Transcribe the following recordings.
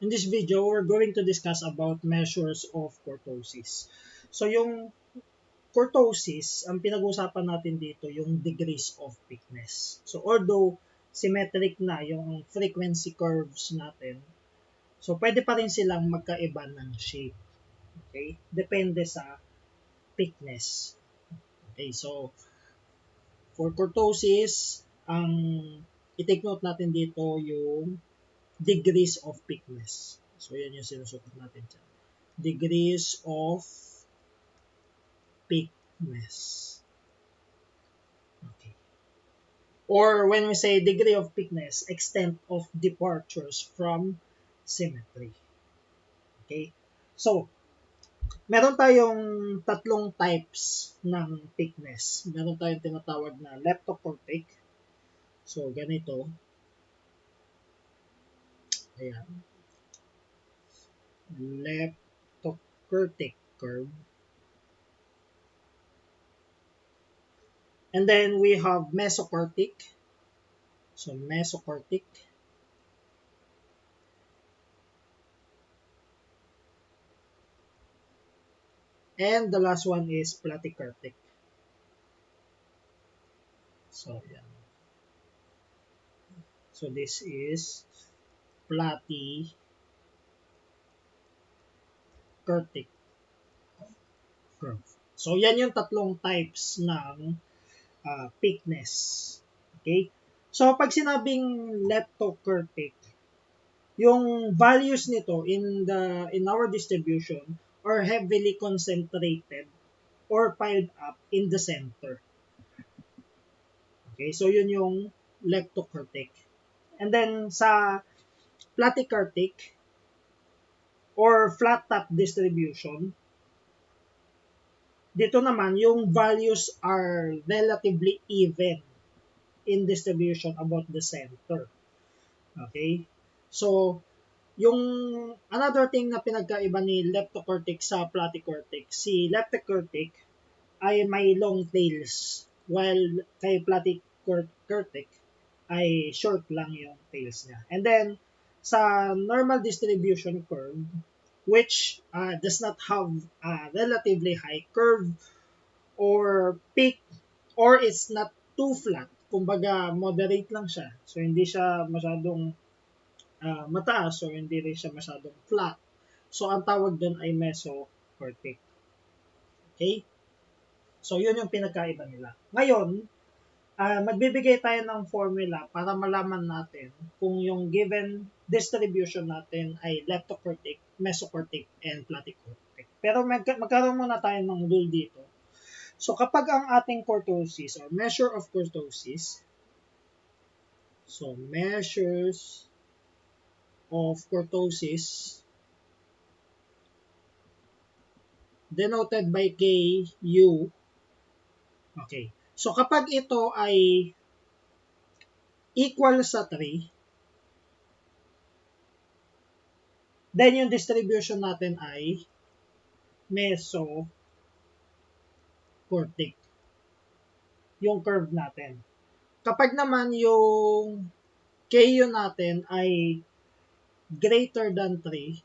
In this video, we're going to discuss about measures of kurtosis. So yung kurtosis, ang pinag-uusapan natin dito yung degrees of thickness. So although symmetric na yung frequency curves natin, so pwede pa rin silang magkaiba ng shape. Okay? Depende sa thickness. Okay, so for kurtosis, ang i-take note natin dito yung degrees of thickness. So, yan yung sinusukat natin dyan. Degrees of thickness. Okay. Or when we say degree of thickness, extent of departures from symmetry. Okay. So, meron tayong tatlong types ng thickness. Meron tayong tinatawag na leptokurtic. So, ganito. Ayan. Leptokurtic curve. And then we have mesocortic. So mesocortic. And the last one is platykurtic. So yeah. So this is platykurtic curve. So yan yung tatlong types ng thickness. Okay? So pag sinabing leptokurtic, yung values nito in our distribution are heavily concentrated or piled up in the center. Okay, so yun yung leptokurtic. And then sa platykurtic or flat top distribution, dito naman yung values are relatively even in distribution about the center. Okay? So, yung another thing na pinagkaiba ni leptokurtic sa platykurtic, si leptokurtic ay may long tails while kay platykurtic ay short lang yung tails niya. And then, sa normal distribution curve, which does not have a relatively high curve or peak, or it's not too flat, kumbaga moderate lang siya. So, hindi siya masyadong mataas or hindi rin siya masyadong flat. So, ang tawag doon ay mesocortic. Okay? So, yun yung pinagkaiba nila. Ngayon, magbibigay tayo ng formula para malaman natin kung yung given distribution natin ay leptokurtic, mesocortic, and platykurtic. Pero magkaroon muna tayo ng rule dito. So kapag ang ating kurtosis or measure of kurtosis, so measures of kurtosis denoted by KU. Okay. So kapag ito ay equal sa 3, then yung distribution natin ay mesocortic. Yung curve natin. Kapag naman yung KU natin ay greater than 3,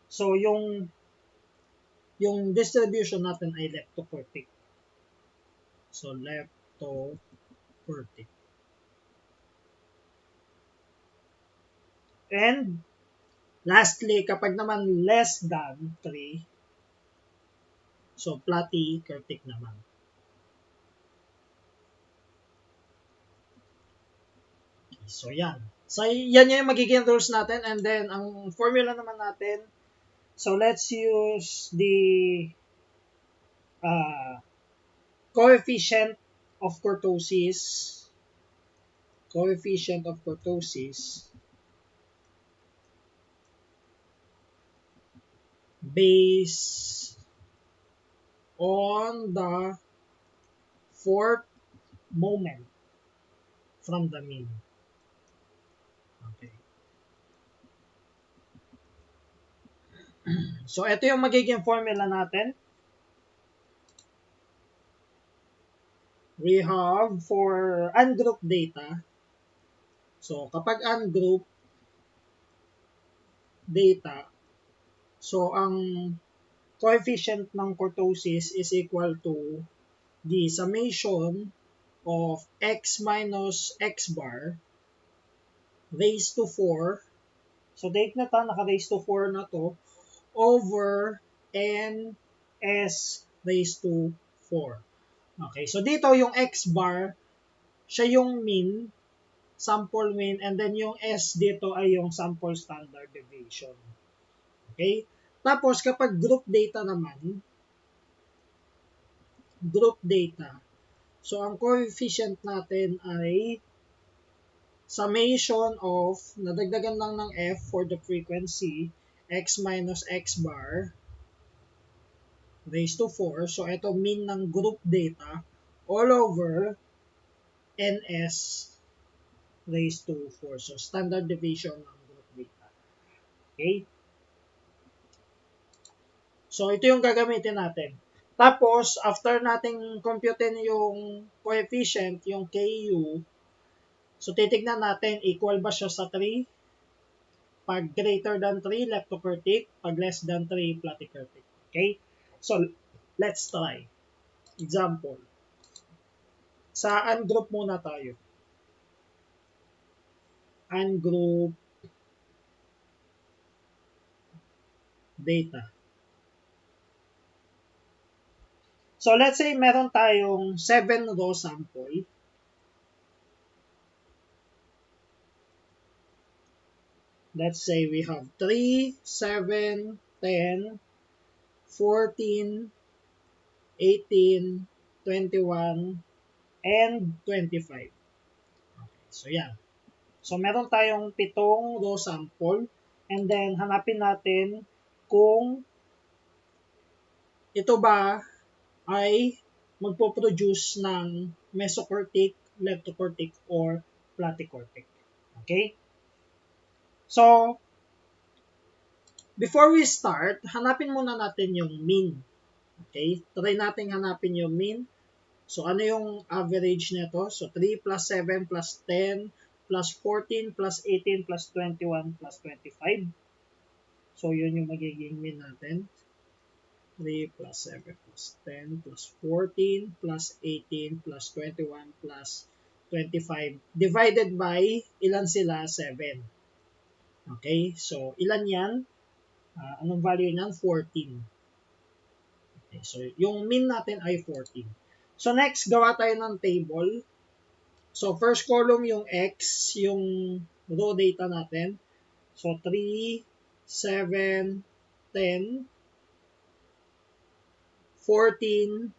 so yung distribution natin ay leptokurtic. So leptokurtic. And lastly, kapag naman less than 3, so platykurtic naman. So yan. So yan yung magiging rules natin, and then ang formula naman natin, so let's use the coefficient of kurtosis based on the fourth moment from the mean. Okay. So ito yung magiging formula natin. We have for ungrouped data. So kapag ungrouped, data, so ang coefficient ng kurtosis is equal to the summation of x minus x bar raised to 4. So take na ta, naka-raised to 4 na to, over n s raised to 4. Okay, so dito yung x bar, siya yung mean, sample mean, and then yung s dito ay yung sample standard deviation. Okay? Tapos kapag group data naman, group data, so ang coefficient natin ay summation of, nadagdagan lang ng f for the frequency, x minus x bar raised to 4. So ito mean ng group data all over ns raised to 4. So standard deviation ng group data. Okay? So ito yung gagamitin natin. Tapos, after nating computein yung coefficient, yung KU, so titignan natin, equal ba siya sa 3? Pag greater than 3, leptokurtic. Pag less than 3, platykurtic. Okay? So, let's try. Example. Sa ungroup muna tayo. Ungroup data. So, let's say meron tayong 7 row sample. Let's say we have 3, 7, 10, 14, 18, 21, and 25. Okay, so yan. So meron tayong 7 row sample, and then hanapin natin kung ito ba ay magpo-produce ng mesocortic, leptocortic, or platycortic. Okay? So, before we start, hanapin muna natin yung mean. Okay? Try natin hanapin yung mean. So, ano yung average nito? So, 3 plus 7 plus 10 plus 14 plus 18 plus 21 plus 25. So, yun yung magiging mean natin. 3 plus 7 plus 10 plus 14 plus 18 plus 21 plus 25 divided by, ilan sila? 7. Okay? So, ilan yan? Anong value niyan? 14. Okay, so, yung mean natin ay 14. So, next, gawa tayo ng table. So, first column yung X, yung raw data natin. So, 3, 7, 10, 14,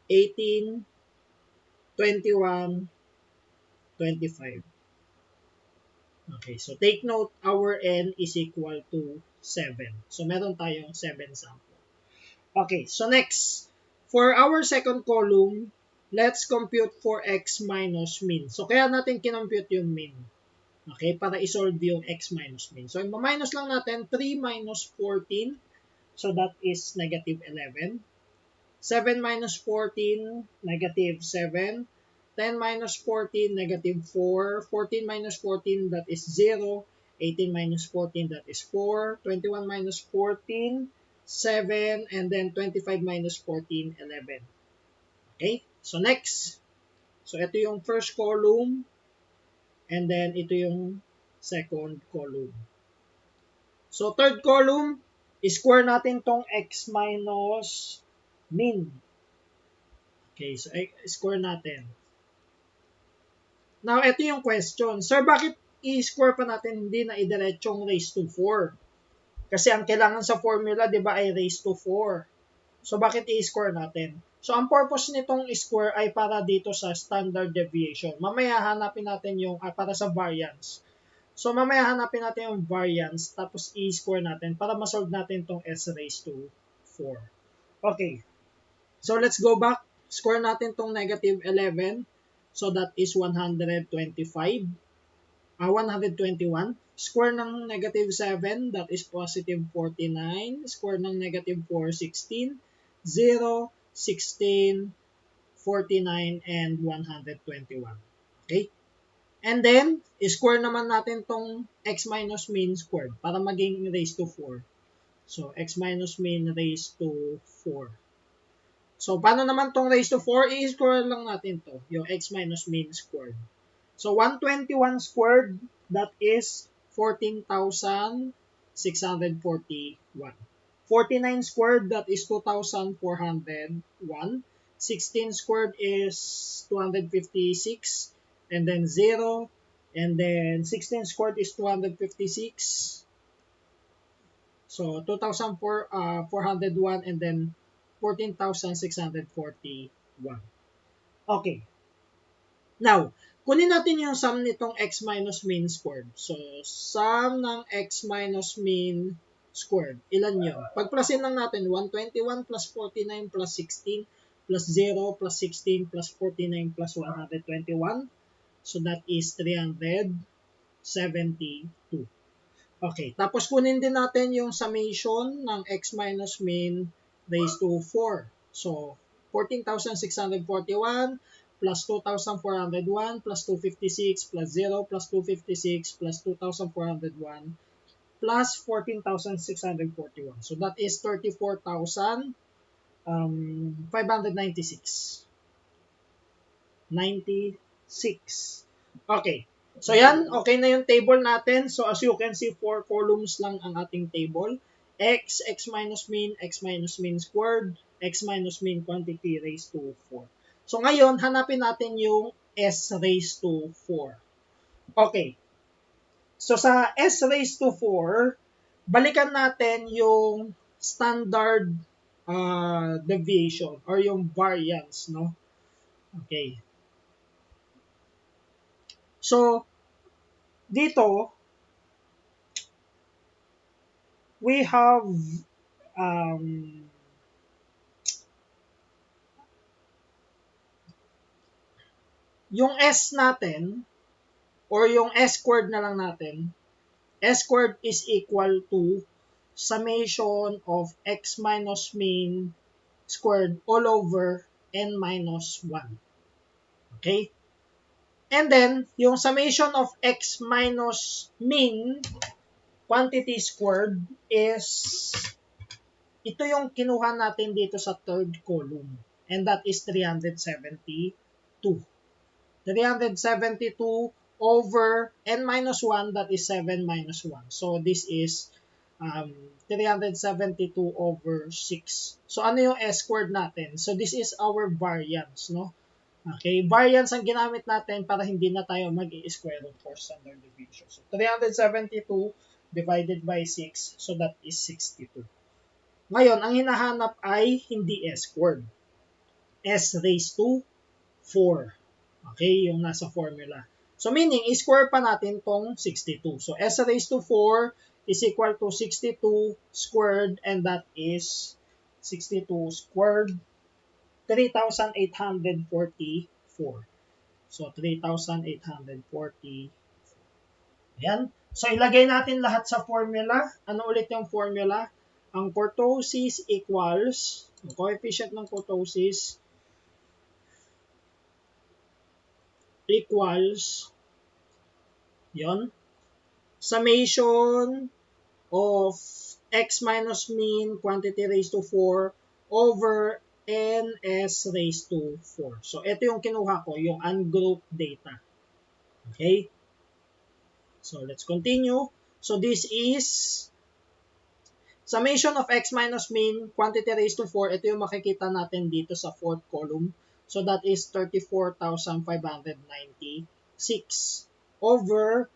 18, 21, 25. Okay, so take note, our N is equal to 7. So, meron tayong 7 sample. Okay, so next, for our second column, let's compute for X minus mean. So, kaya natin kinompute yung mean. Okay, para isolve yung X minus mean. So, minus lang natin 3 minus 14. So, that is negative 11. 7 minus 14, negative 7. 10 minus 14, negative 4. 14 minus 14, that is 0. 18 minus 14, that is 4. 21 minus 14, 7. And then 25 minus 14, 11. Okay? So, next. So, ito yung first column. And then, ito yung second column. So, third column, square natin tong x minus mean. Okay, so square natin. Now, ito yung question. Sir, bakit i-square pa natin hindi na idiretsong raised to 4? Kasi ang kailangan sa formula, di ba, ay raised to 4. So, bakit i-square natin? So, ang purpose nitong square ay para dito sa standard deviation. Mamaya hanapin natin yung para sa variance. So, mamaya hanapin natin yung variance, tapos i-square natin para masolve natin itong s raised to 4. Okay. So, let's go back. Square natin itong negative 11. So, that is 125. 121. Square ng negative 7, that is positive 49. Square ng negative 4, 16. 0, 16, 49, and 121. Okay? And then, square naman natin tong x minus mean squared para maging raised to 4. So, x minus mean raised to 4. So, paano naman tong raised to 4? I-square lang natin to, yung x minus mean squared. So, 121 squared, that is 14,641. 49 squared, that is 2,401. 16 squared is 256. And then 0. And then 16 squared is 256. So 2,401 and then 14,641. Okay. Now, kunin natin yung sum nitong x minus mean squared. So, sum ng x minus mean squared. Ilan yun? Pagplasin lang natin, 121 plus 49 plus 16 plus 0 plus 16 plus 49 plus 121. So, that is 372. Okay, tapos kunin din natin yung summation ng x minus mean raised to 4. So, 14,641 plus 2,401 plus 256 plus 0 plus 256 plus 2,401 plus 14,641. So, that is 34,596. 96. Okay. So yan, okay na yung table natin. So as you can see, 4 columns lang ang ating table. X minus mean squared, x minus mean quantity raised to 4. So ngayon, hanapin natin yung s raised to 4. Okay. So sa s raised to 4, balikan natin yung standard deviation or yung variance, no? Okay. So, dito, we have um, yung S natin, or yung S squared na lang natin, S squared is equal to summation of x minus mean squared all over n minus 1. Okay? And then, yung summation of x minus mean quantity squared is, ito yung kinuha natin dito sa third column. And that is 372. 372 over n minus 1, that is 7 minus 1. So, this is 372 over 6. So, ano yung s squared natin? So, this is our variance, no? Okay, variance ang ginamit natin para hindi na tayo mag-i-square root for standard deviation. So, 372 divided by 6, so that is 62. Ngayon, ang hinahanap ay hindi s squared. S raised to 4. Okay, yung nasa formula. So, meaning, i-square pa natin tong 62. So, s raised to 4 is equal to 62 squared, and that is 62 squared, 3,844. So, 3,844. Ayan. So, ilagay natin lahat sa formula. Ano ulit yung formula? Ang kurtosis equals, ang coefficient ng kurtosis equals, yon, summation of x minus mean quantity raised to 4 over ns raised to 4. So, ito yung kinuha ko, yung ungrouped data. Okay? So, let's continue. So, this is summation of x minus mean quantity raised to 4. Ito yung makikita natin dito sa fourth column. So, that is 34,596 over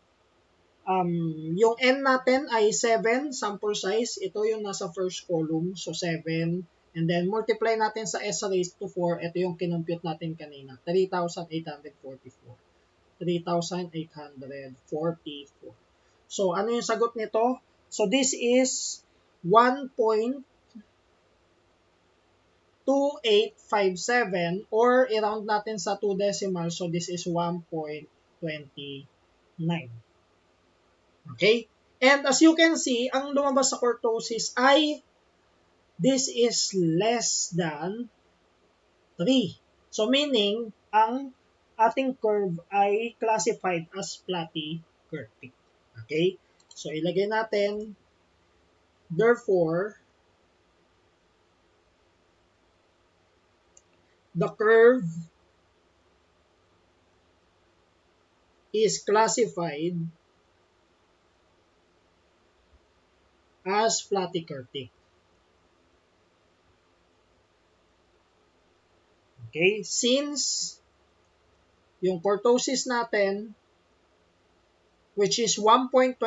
yung n natin ay 7 sample size. Ito yung nasa first column. So, 7. And then, multiply natin sa s raised to 4. Ito yung kinompute natin kanina. 3,844. 3,844. So, ano yung sagot nito? So, this is 1.2857 or i-round natin sa 2 decimals. So, this is 1.29. Okay? And as you can see, ang lumabas sa kurtosis ay this is less than 3. So meaning, ang ating curve ay classified as platykurtic. Okay? So, ilagay natin, therefore, the curve is classified as platykurtic. Okay? Since yung kurtosis natin, which is 1.29,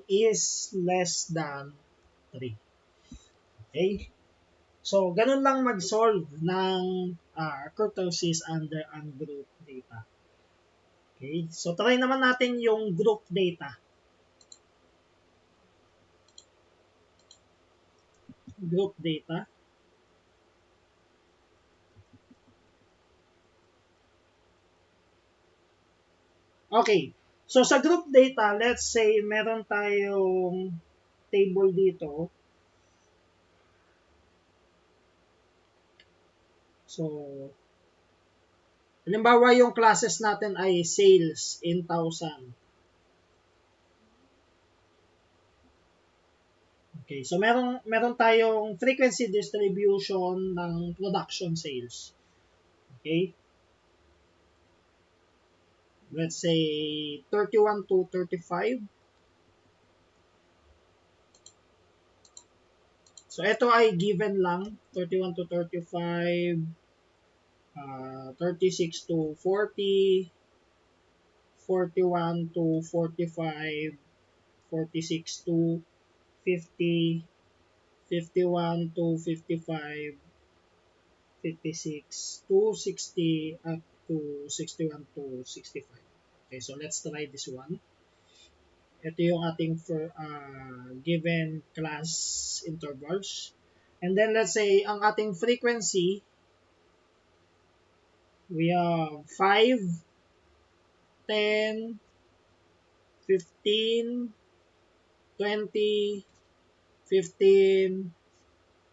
is less than 3. Okay? So, ganun lang mag-solve ng kurtosis under ungroup data. Okay? So, try naman natin yung group data. Group data. Okay. So, sa group data, let's say meron tayong table dito. So, halimbawa yung classes natin ay sales in 1,000. Okay, so meron tayong frequency distribution ng production sales. Okay? Let's say 31 to 35. So ito ay given lang, 31 to 35, 36 to 40, 41 to 45, 46 to 50, 51 to 55, 56 to 60, up to 61 to 65. Okay, so let's try this one. Ito yung ating given class intervals. And then let's say ang ating frequency, we have 5, 10, 15, 20, 15,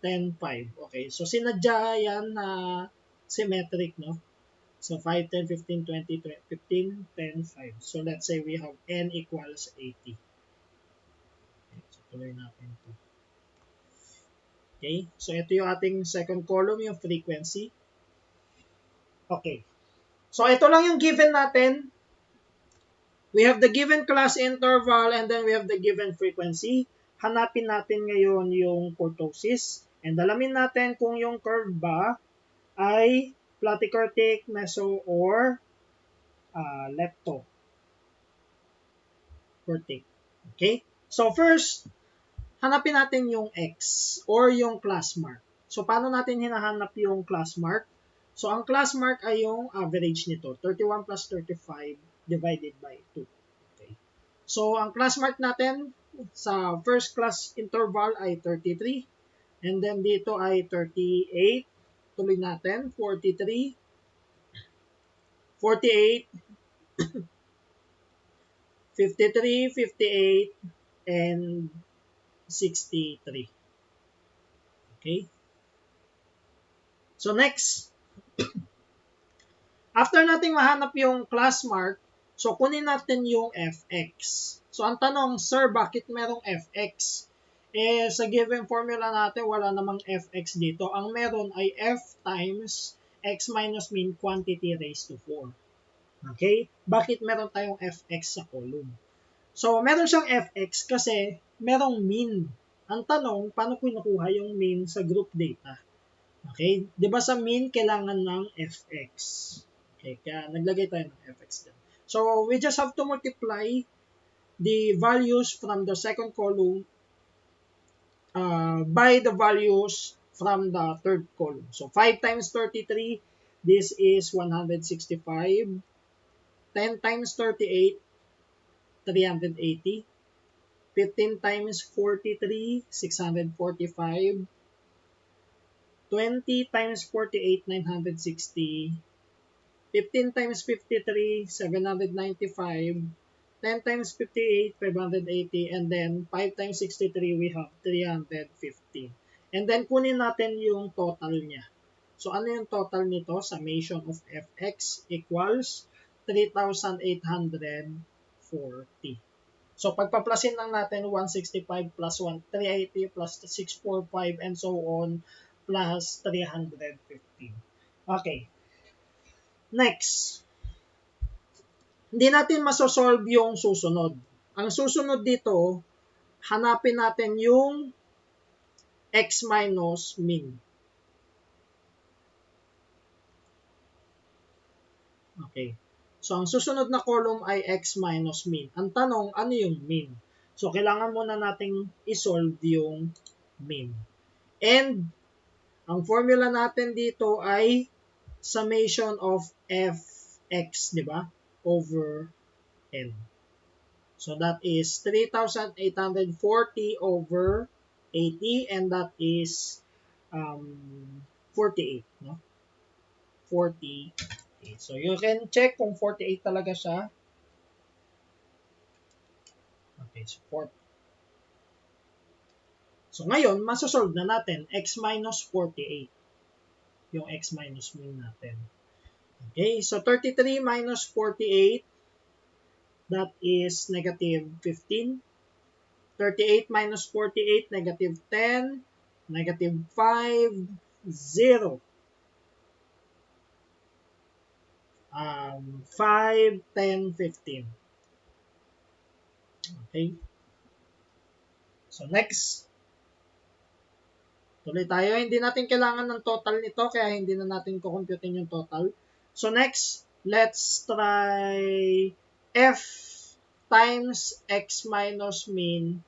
10, 5. Okay, so sinadya yan na symmetric, no? So 5, 10, 15, 20, 15, 10, 5. So let's say we have n equals 80. Okay, so tuloy natin ito. Okay, so ito yung ating second column, yung frequency. Okay, so ito lang yung given natin. We have the given class interval and then we have the given frequency. Hanapin natin ngayon yung kurtosis. And alamin natin kung yung curve ba ay platykurtic, meso, or leptokurtic. Okay? So first, hanapin natin yung X or yung class mark. So paano natin hinahanap yung class mark? So ang class mark ay yung average nito, 31 plus 35 divided by 2. Okay. So ang class mark natin sa first class interval ay 33. And then dito ay 38. Tuloy natin, 43, 48, 53, 58, and 63. Okay? So next, after nating mahanap yung class mark, so kunin natin yung fx. So ang tanong, sir, bakit merong fx? Eh, sa given formula natin, wala namang fx dito. Ang meron ay f times x minus mean quantity raised to 4. Okay? Bakit meron tayong fx sa column? So, meron siyang fx kasi merong mean. Ang tanong, paano kinukuha yung mean sa group data? Okay? Di ba sa mean, kailangan ng fx. Okay? Kaya naglagay tayo ng fx din. So, we just have to multiply the values from the second column by the values from the third column. So, 5 times 33, this is 165. 10 times 38, 380. 15 times 43, 645. 20 times 48, 960. 15 times 53, 795. 10 times 58, 580. And then 5 times 63, we have 315. And then kunin natin yung total niya. So, ano yung total nito? Summation of fx equals 3,840. So, pagpaplasin lang natin 165 plus 380 plus 645 and so on plus 315. Okay. Next. Hindi natin masosolve yung susunod. Ang susunod dito, hanapin natin yung x minus min. Okay. So, ang susunod na column ay x minus min. Ang tanong, ano yung min? So, kailangan muna nating isolve yung min. And, ang formula natin dito ay summation of fx, di ba? Over n. So, that is 3,840 over 80 and that is 48, no? 48. So, you can check kung 48 talaga siya. Okay, so 4. So, ngayon, masasolve na natin x minus 48. Yung x minus min natin. Okay, so 33 minus 48, that is negative 15. 38 minus 48, negative 10. Negative 5, 0. 5, 10, 15. Okay. So, next. Tuloy tayo. Hindi natin kailangan ng total nito, kaya hindi na natin kukumputin yung total. So, next, let's try f times x minus min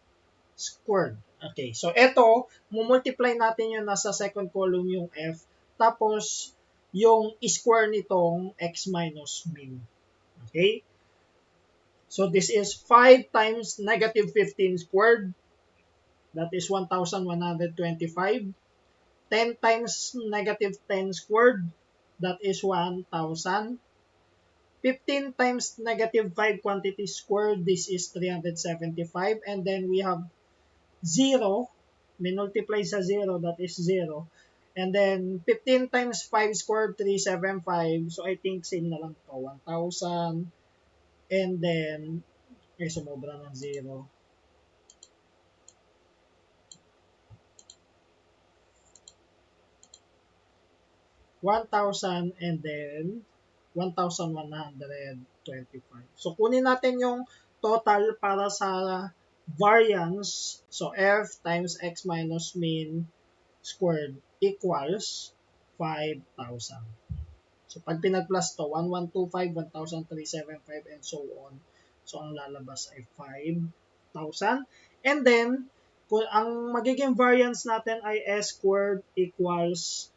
squared. Okay. So, ito, mumultiply natin yung nasa second column yung f, tapos yung square nitong x minus min. Okay? So, this is 5 times negative 15 squared. That is 1,125. 10 times negative 10 squared. That is 1,000. 15 times negative 5 quantity squared. This is 375. And then we have 0. Minultiply sa 0. That is 0. And then 15 times 5 squared, 375. So I think same na lang to. 1,000. And then, sumobra ng 0. 1,000 and then 1,125. So, kunin natin yung total para sa variance. So, f times x minus min squared equals 5,000. So, pag pinag-plus to, 1,125, 1,375, and so on. So, ang lalabas ay 5,000. And then, kung ang magiging variance natin ay s squared equals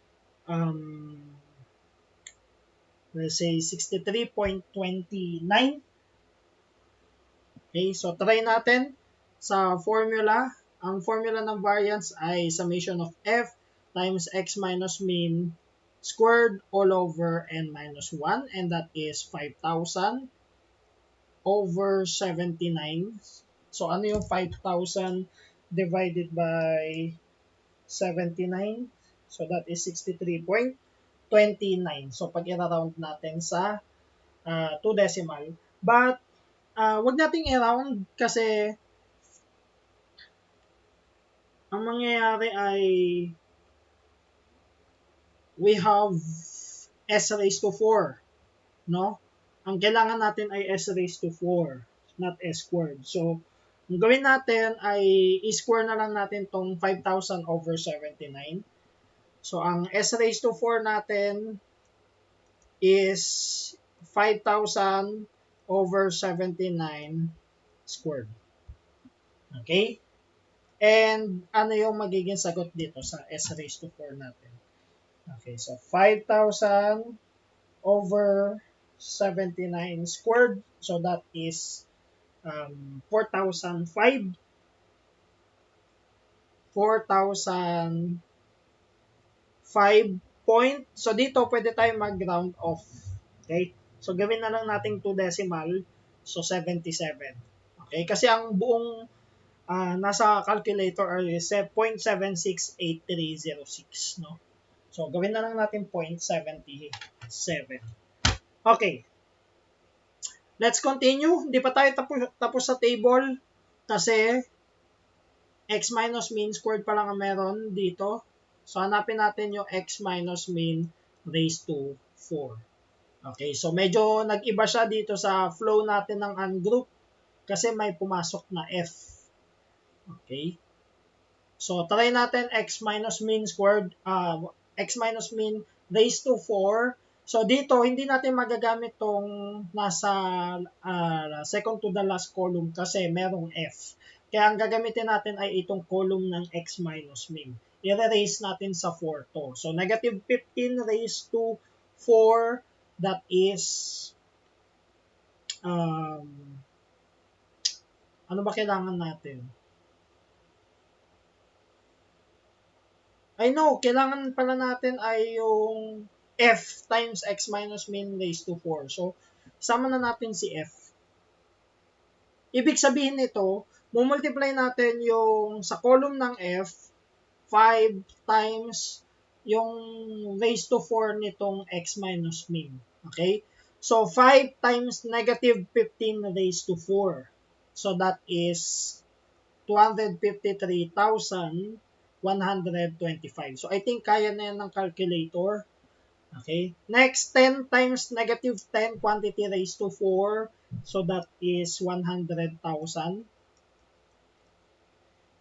let's say 63.29. Okay, so try natin sa formula. Ang formula ng variance ay summation of f times x minus min squared all over n minus 1, and that is 5,000 over 79. So ano yung 5,000 divided by 79? So that is 63.29. So pag i-round natin sa 2 decimal. But wag nating i-round kasi ang mangyayari ay we have s raised to 4, no? Ang kailangan natin ay s raised to 4, not s squared. So, ang gawin natin ay i-square na lang natin tong 5,000 over 79. So, ang s raised to 4 natin is 5,000 over 79 squared. Okay? And ano yung magiging sagot dito sa s raised to 4 natin? Okay, so 5,000 over 79 squared. So that is 4,005. 4,005 point. So dito pwede tayo mag-round off. Okay? So gawin na lang nating 2 decimal. So 77. Okay? Kasi ang buong nasa calculator ay 0.768306, no? So, gawin na lang natin 0.77. Okay. Let's continue. Hindi pa tayo tapos sa table kasi x minus mean squared pa lang ang meron dito. So, hanapin natin yung x minus mean raised to 4. Okay, so medyo nag-iba siya dito sa flow natin ng ungroup kasi may pumasok na f. Okay. So, try natin x minus mean squared, x minus mean raised to 4. So, dito, hindi natin magagamit tong nasa second to the last column kasi merong f. Kaya ang gagamitin natin ay itong column ng x minus mean. I-raise natin sa 4 to. So, negative 15 raised to 4, that is, ano ba kailangan natin? I know, kailangan pala natin ay yung f times x minus mean raised to 4. So, sama na natin si f. Ibig sabihin nito, mumultiply natin yung sa column ng f, 5 times yung raised to 4 nitong x minus mean. Okay? So, 5 times negative 15 raised to 4. So, that is 253,125. So, I think kaya na yan ng calculator. Okay. Next, 10 times negative 10 quantity raised to 4. So, that is 100,000.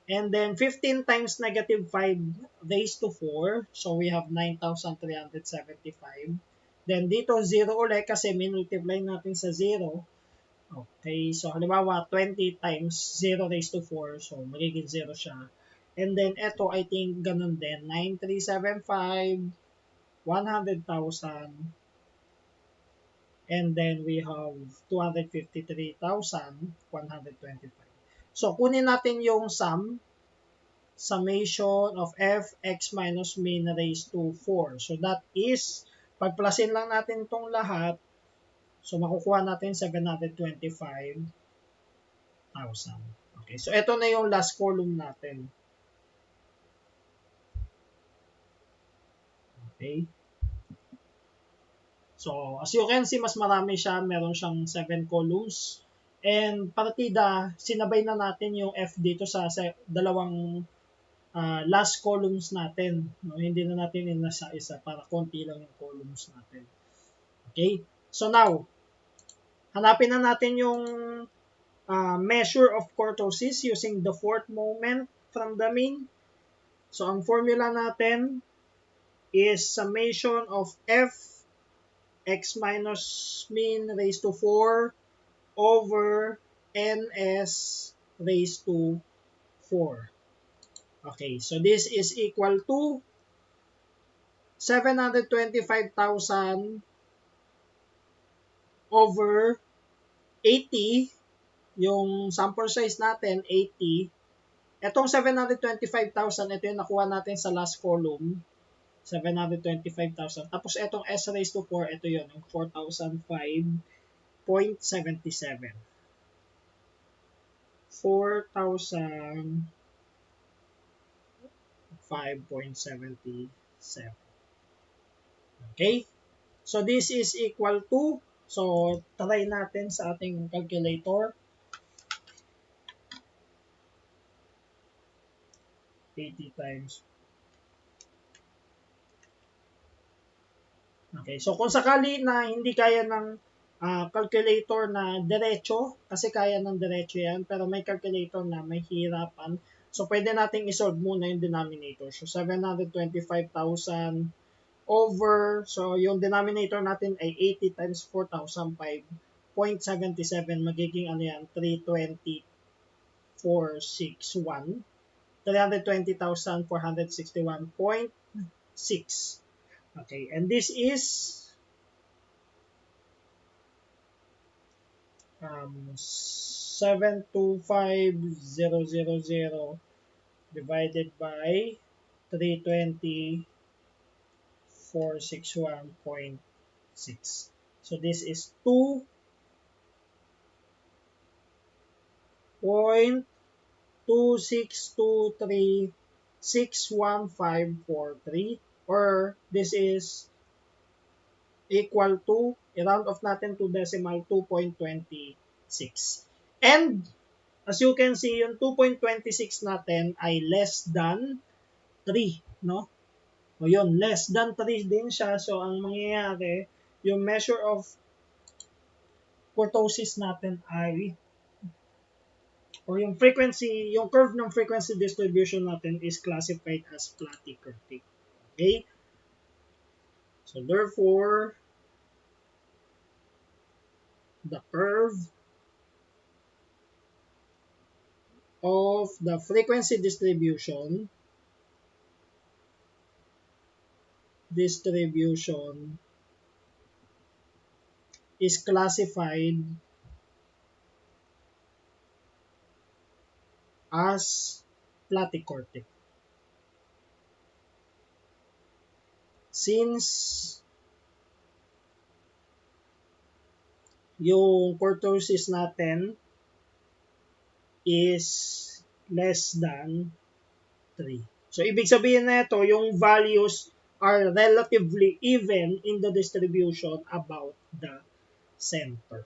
And then, 15 times negative 5 raised to 4. So, we have 9,375. Then, dito, 0 ulit kasi minultiply natin sa 0. Okay, so halimbawa 20 times 0 raised to 4, so magiging 0 siya. And then ito, I think ganun din, 9375, 100,000, and then we have 253,125. So kunin natin yung summation of f x minus mean raised to 4. So that is, pagplasin lang natin itong lahat, so makukuha natin 725,000. Okay, so ito na yung last column natin. Okay. So, as you can see, mas marami siya. Meron siyang 7 columns. And partida, sinabay na natin yung F dito sa dalawang last columns natin. No? Hindi na natin inasa-isa para konti lang yung columns natin. Okay? So now, hanapin na natin yung measure of kurtosis using the fourth moment from the mean. So, ang formula natin is summation of f x minus mean raised to 4 over ns raised to 4. Okay, so this is equal to 725,000 over 80. Yung sample size natin, 80. Itong 725,000, ito yung nakuha natin sa last column. 725,000. Tapos itong S raised to 4, ito yun, yung 4,005.77. 4,005.77. Okay? So this is equal to, so try natin sa ating calculator. 80 times. Okay, so kung sakali na hindi kaya ng calculator na diretso, kasi kaya ng diretso yan, pero may calculator na may hirapan, so pwede nating isolve muna yung denominator. So 725,000 over, so yung denominator natin ay 80 times 4,005.77, magiging ano yan, 320,461. 320,461.6. Okay, and this is 725,000 divided by 320,461.6. So this is 2.262361543. or this is equal to, i-round off natin to decimal, 2.26. And as you can see, yung 2.26 natin ay less than 3, no? O yun, less than 3 din siya. So, ang mangyayari, yung measure of kurtosis natin ay, or yung frequency, yung curve ng frequency distribution natin is classified as platykurtic. Okay? So, therefore, the curve of the frequency distribution is classified as platykurtic. Since yung kurtosis natin is less than 3. So, ibig sabihin na ito, yung values are relatively even in the distribution about the center.